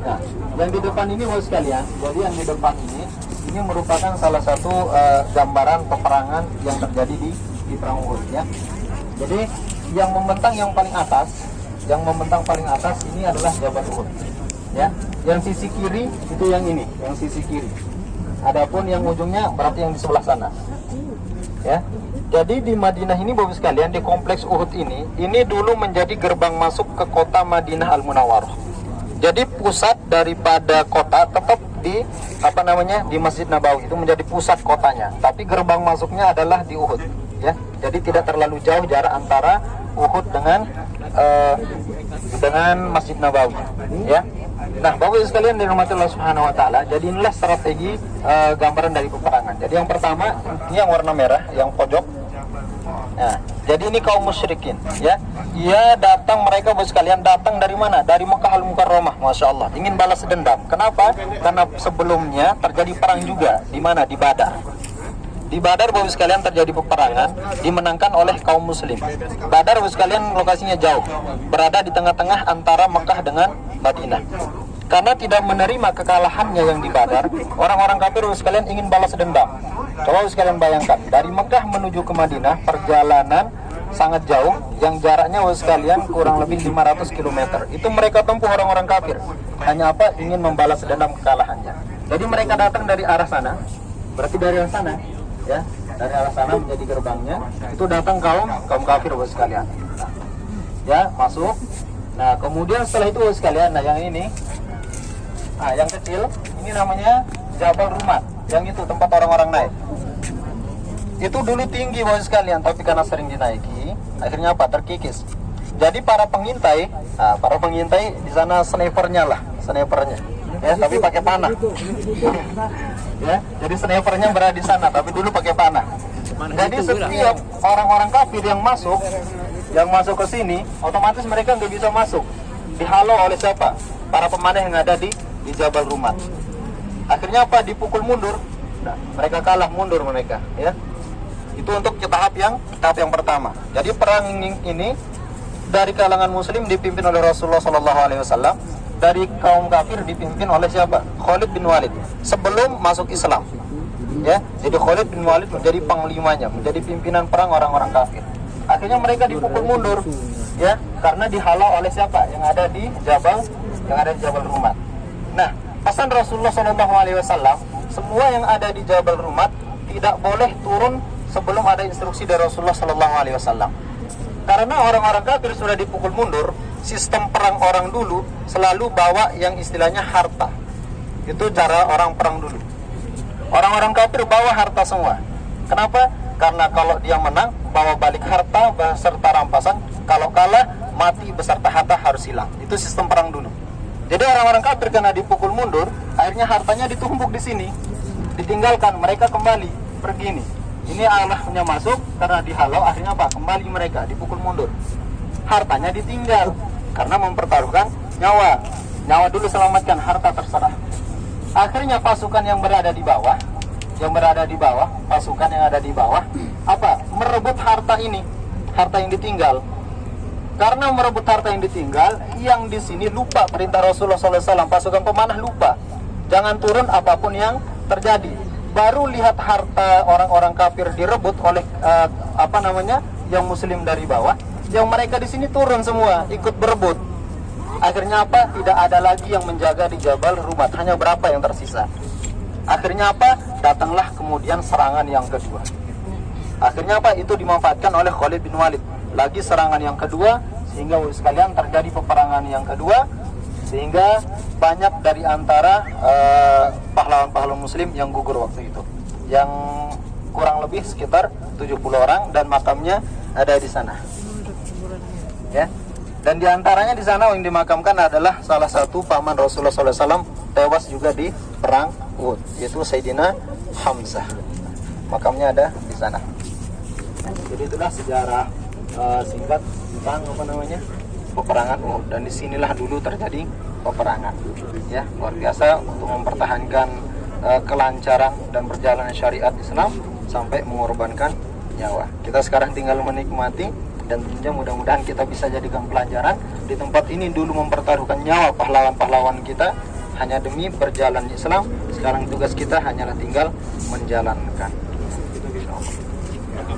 Nah, yang di depan ini Bapak sekalian, jadi yang di depan ini merupakan salah satu gambaran peperangan yang terjadi di perang Uhud ya. Jadi yang membentang yang paling atas ini adalah Jabal Uhud ya. Yang sisi kiri itu yang ini, yang sisi kiri. Adapun yang ujungnya berarti yang di sebelah sana ya. Jadi di Madinah ini Bapak sekalian, di kompleks Uhud ini dulu menjadi gerbang masuk ke kota Madinah Al-Munawwarah. Jadi pusat daripada kota tetap di di Masjid Nabawi, itu menjadi pusat kotanya. Tapi gerbang masuknya adalah di Uhud ya. Jadi tidak terlalu jauh jarak antara Uhud dengan Masjid Nabawi ya. Nah, Bapak Ibu sekalian dirahmati Allah Subhanahu wa taala, jadi inilah strategi gambaran dari peperangan. Jadi yang pertama, ini yang warna merah, yang pojok. Nah, jadi ini kaum musyrikin ya. Mereka Bapak sekalian datang dari mana? Dari Mekah Al-Mukarramah, Masya Allah, ingin balas dendam. Kenapa? Karena sebelumnya terjadi perang juga. Di mana? Di Badar. Di Badar Bapak sekalian terjadi peperangan, dimenangkan oleh kaum muslim. Badar Bapak sekalian lokasinya jauh, berada di tengah-tengah antara Mekah dengan Madinah. Karena tidak menerima kekalahannya yang di Badar, orang-orang kafir Bapak sekalian ingin balas dendam. Coba Bapak sekalian bayangkan, dari Mekah menuju ke Madinah perjalanan sangat jauh, yang jaraknya Bapak sekalian kurang lebih 500 km. Itu mereka tempuh orang-orang kafir. Hanya apa? Ingin membalas dendam kekalahannya. Jadi mereka datang dari arah sana, berarti dari arah sana ya, dari arah sana menjadi gerbangnya. Itu datang kaum kafir Bapak sekalian. Nah, ya, masuk. Nah, kemudian setelah itu Bapak sekalian, nah yang ini, nah yang kecil ini namanya Jabal Rumat, yang itu tempat orang-orang naik. Itu dulu tinggi Bapak sekalian, tapi karena sering dinaiki, akhirnya apa? Terkikis. Jadi para pengintai di sana snipernya ya, tapi pakai panah. Ya, jadi snipernya berada di sana, tapi dulu pakai panah. Jadi setiap orang-orang kafir yang masuk ke sini, otomatis mereka nggak bisa masuk. Dihalau oleh siapa? Para pemanah yang ada di Jabal Rumat. Akhirnya apa? Dipukul mundur. Nah, mereka kalah, mundur mereka ya. Itu untuk tahap yang pertama. Jadi perang ini dari kalangan muslim dipimpin oleh Rasulullah SAW. Dari kaum kafir dipimpin oleh siapa? Khalid bin Walid sebelum masuk Islam ya. Jadi Khalid bin Walid menjadi panglimanya, menjadi pimpinan perang orang-orang kafir. Akhirnya mereka dipukul mundur ya, karena dihalau oleh siapa? Yang ada di Jabal Rumat. Nah, pesan Rasulullah SAW, semua yang ada di Jabal Rumat tidak boleh turun sebelum ada instruksi dari Rasulullah SAW. Karena orang-orang kafir sudah dipukul mundur, sistem perang orang dulu selalu bawa yang istilahnya harta. Itu cara orang perang dulu. Orang-orang kafir bawa harta semua. Kenapa? Karena kalau dia menang, bawa balik harta beserta rampasan. Kalau kalah, mati beserta harta harus hilang. Itu sistem perang dulu. Jadi orang-orang kafir karena dipukul mundur, akhirnya hartanya ditumpuk di sini, ditinggalkan, mereka kembali pergi nih. Ini Allahnya masuk karena dihalau, akhirnya apa? Kembali mereka dipukul mundur. Hartanya ditinggal karena mempertaruhkan nyawa. Nyawa dulu selamatkan, harta terserah. Akhirnya pasukan yang berada di bawah, pasukan yang ada di bawah, apa? Merebut harta ini, harta yang ditinggal. Karena merebut harta yang ditinggal, yang di sini lupa perintah Rasulullah SAW. Pasukan pemanah lupa, jangan turun apapun yang terjadi. Baru lihat harta orang-orang kafir direbut oleh yang muslim dari bawah, yang mereka di sini turun semua ikut berebut. Akhirnya apa? Tidak ada lagi yang menjaga di Jabal Rumat, hanya berapa yang tersisa. Akhirnya apa? Datanglah kemudian serangan yang kedua. Akhirnya apa? Itu dimanfaatkan oleh Khalid bin Walid. Lagi serangan yang kedua, sehingga sekalian terjadi peperangan yang kedua, sehingga banyak dari antara pahlawan-pahlawan muslim yang gugur waktu itu, yang kurang lebih sekitar 70 orang, dan makamnya ada di sana ya. Dan diantaranya di sana yang dimakamkan adalah salah satu paman Rasulullah SAW, tewas juga di perang Uhud, yaitu Sayyidina Hamzah. Makamnya ada di sana. Jadi itulah sejarah singkat tentang peperangan Uhud, dan disinilah dulu terjadi peperangan ya, luar biasa untuk mempertahankan kelancaran dan perjalanan syariat Islam sampai mengorbankan nyawa. Kita sekarang tinggal menikmati, dan tentunya mudah-mudahan kita bisa jadikan pelajaran. Di tempat ini dulu mempertaruhkan nyawa pahlawan-pahlawan kita, hanya demi berjalan Islam. Sekarang tugas kita hanyalah tinggal menjalankan. Itu insya Allah.